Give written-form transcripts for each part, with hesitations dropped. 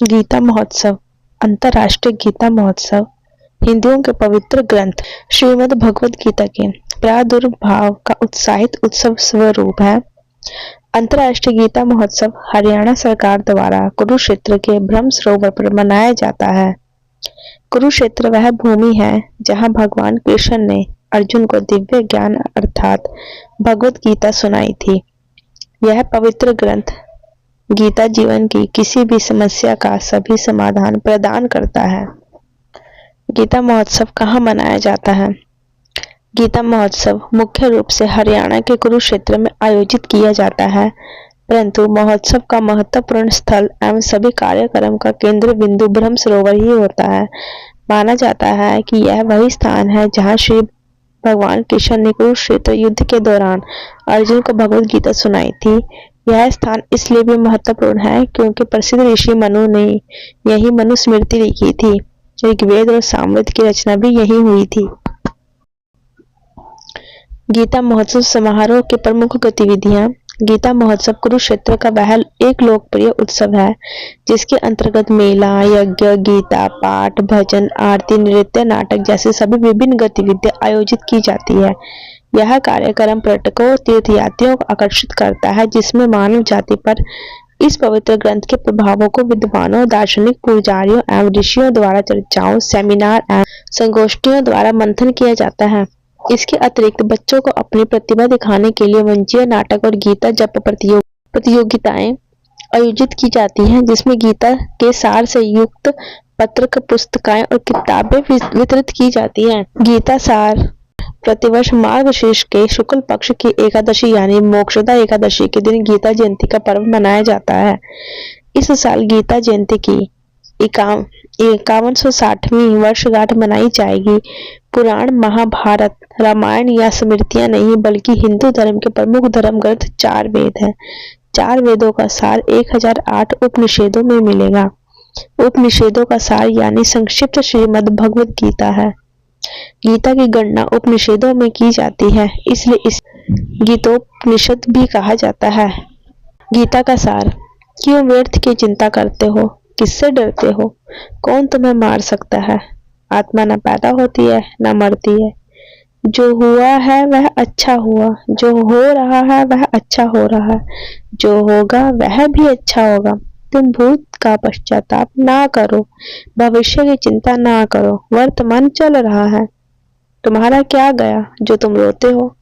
गीता महोत्सव। अंतर्राष्ट्रीय गीता महोत्सव हिंदुओं के पवित्र ग्रंथ श्रीमद् भगवद गीता के प्रादुर्भाव का उत्साहित उत्सव स्वरूप है। अंतर्राष्ट्रीय गीता महोत्सव हरियाणा सरकार द्वारा कुरुक्षेत्र के ब्रह्म सरोवर पर मनाया जाता है। कुरुक्षेत्र वह भूमि है जहां भगवान कृष्ण ने अर्जुन को दिव्य ज्ञान अर्थात भगवद गीता सुनाई थी। यह पवित्र ग्रंथ गीता जीवन की किसी भी समस्या का सभी समाधान प्रदान करता है। गीता महोत्सव कहाँ मनाया जाता है? गीता महोत्सव मुख्य रूप से हरियाणा के कुरुक्षेत्र में आयोजित किया जाता है, परंतु महोत्सव का महत्वपूर्ण स्थल एवं सभी कार्यक्रम का केंद्र बिंदु ब्रह्म सरोवर ही होता है। माना जाता है कि यह वही स्थान है जहाँ श्री भगवान कृष्ण ने कुरुक्षेत्र युद्ध के दौरान अर्जुन को भगवद गीता सुनाई थी। यह स्थान इसलिए भी महत्वपूर्ण है क्योंकि प्रसिद्ध ऋषि मनु ने यही मनुस्मृति लिखी थी। ऋग्वेद और सामवेद की रचना भी यही हुई थी। गीता महोत्सव समारोह की प्रमुख गतिविधियां। गीता महोत्सव कुरुक्षेत्र का वह एक लोकप्रिय उत्सव है जिसके अंतर्गत मेला, यज्ञ, गीता पाठ, भजन, आरती, नृत्य, नाटक जैसे सभी विभिन्न गतिविधियां आयोजित की जाती है। यह कार्यक्रम पर्यटकों और तीर्थयात्रियों को आकर्षित करता है, जिसमें मानव जाति पर इस पवित्र ग्रंथ के प्रभावों को विद्वानों, दार्शनिक, पुजारियों एवं ऋषियों द्वारा चर्चाओं, सेमिनार एवं संगोष्ठियों द्वारा मंथन किया जाता है। इसके अतिरिक्त बच्चों को अपनी प्रतिभा दिखाने के लिए मंचीय नाटक और गीता जप प्रतियोगिताएं आयोजित की जाती हैं, जिसमें गीता के सार से युक्त पत्रक, पुस्तिकाएं और किताबें वितरित की जाती हैं। गीता सार प्रतिवर्ष मार्गशीर्ष के शुक्ल पक्ष की एकादशी यानी मोक्षदा एकादशी के दिन गीता जयंती का पर्व मनाया जाता है। इस साल गीता जयंती की 5160वीं वर्षगांठ मनाई जाएगी। पुराण, महाभारत, रामायण या स्मृतियां नहीं बल्कि हिंदू धर्म के प्रमुख धर्म ग्रंथ 4 वेद हैं। 4 वेदों का सार 1008 उपनिषदों में मिलेगा। उपनिषदों का सार यानी संक्षिप्त श्रीमद् भगवद गीता है। गीता की गणना उपनिषदों में की जाती है, इसलिए इस गीतोपनिषद भी कहा जाता है। गीता का सार। क्यों व्यर्थ की चिंता करते हो? किससे डरते हो? कौन तुम्हें मार सकता है? आत्मा न पैदा होती है न मरती है। जो हुआ है वह अच्छा हुआ, जो हो रहा है वह अच्छा हो रहा है, जो होगा वह भी अच्छा होगा। तुम भूत का पश्चाताप ना करो, भविष्य की चिंता ना करो, वर्तमान चल रहा है। तुम्हारा क्या गया जो तुम रोते हो?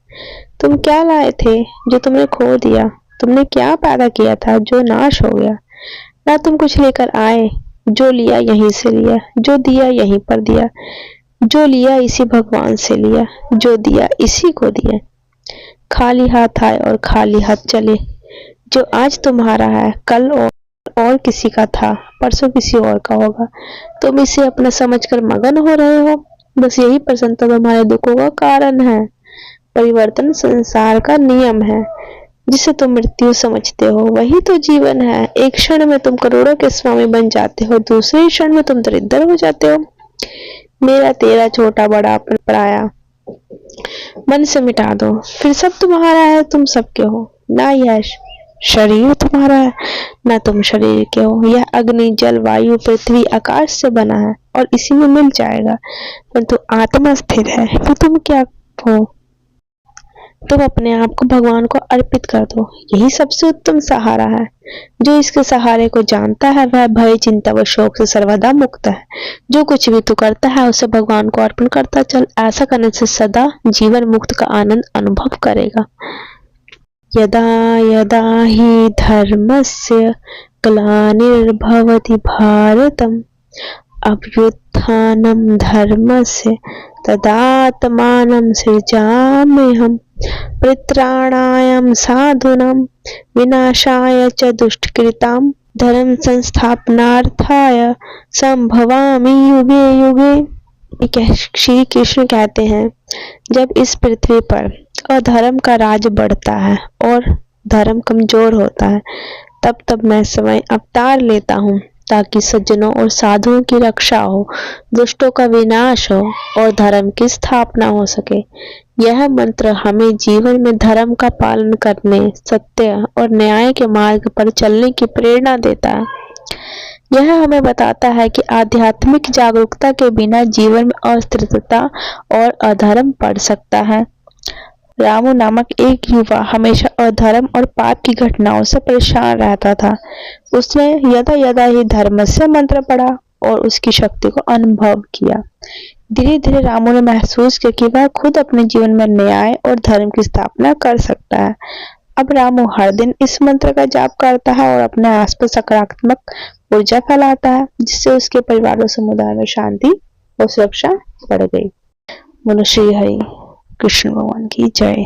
तुम क्या लाए थे जो तुमने खो दिया? तुमने क्या पैदा किया था जो नाश हो गया? ना तुम कुछ लेकर आए, जो लिया यहीं से लिया, जो दिया यहीं पर दिया, जो लिया इसी भगवान से लिया, जो दिया इसी को दिया। खाली हाथ आए और खाली हाथ चले। जो आज तुम्हारा है कल और किसी का था, परसों किसी और का होगा। तुम इसे अपना समझकर मगन हो रहे हो। बस यही प्रसन्नता तुम्हारे दुखों का कारण है। परिवर्तन संसार का नियम है। जिसे तुम मृत्यु समझते हो वही तो जीवन है। एक क्षण में तुम करोड़ों के स्वामी बन जाते हो, दूसरे क्षण में तुम दरिद्र हो जाते हो। मेरा तेरा, छोटा बड़ा पराया मन से मिटा दो, फिर सब तुम्हारा है, तुम सबके हो। ना यह शरीर तुम्हारा है ना तुम शरीर के हो। यह अग्नि, जल, वायु, पृथ्वी, आकाश से बना है और इसी में मिल जाएगा, परंतु आत्मा स्थिर है। तो तुम क्या हो? तुम अपने आप को भगवान को अर्पित कर दो। यही सबसे उत्तम सहारा है। जो इसके सहारे को जानता है वह भय, चिंता व शोक से सर्वदा मुक्त है। जो कुछ भी तू करता है उसे भगवान को अर्पण करता चल। ऐसा करने से सदा जीवन मुक्त का आनंद अनुभव करेगा। यदा यदा हि धर्मस्य ग्लानिर्भवति भारतम् अभ्युत्थानं धर्मस्य तदात्मानं सृजाम्यहम् परित्राणाय साधूनां विनाशाय च दुष्कृतां धर्म संस्थापनार्थाय संभवामि युगे युगे। श्री कृष्ण कहते हैं, जब इस पृथ्वी पर अधर्म का राज बढ़ता है और धर्म कमजोर होता है, तब तब मैं स्वयं अवतार लेता हूँ ताकि सज्जनों और साधुओं की रक्षा हो, दुष्टों का विनाश हो और धर्म की स्थापना हो सके। यह मंत्र हमें जीवन में धर्म का पालन करने, सत्य और न्याय के मार्ग पर चलने की प्रेरणा देता है। यह हमें बताता है कि आध्यात्मिक जागरूकता के बिना जीवन में अस्थिरता और अधर्म बढ़ सकता है। रामू नामक एक युवा हमेशा अधर्म और पाप की घटनाओं से परेशान रहता था। उसने यदा यदा ही धर्मस्य मंत्र पढ़ा और उसकी शक्ति को अनुभव किया। धीरे धीरे रामू ने महसूस किया कि वह खुद अपने जीवन में न्याय और धर्म की स्थापना कर सकता है। अब रामू हर दिन इस मंत्र का जाप करता है और अपने आसपास सकारात्मक ऊर्जा फैलाता है, जिससे उसके परिवार और समुदाय में शांति और सुरक्षा बढ़ गई। बोलो श्री हरि कृष्ण भगवान की जय।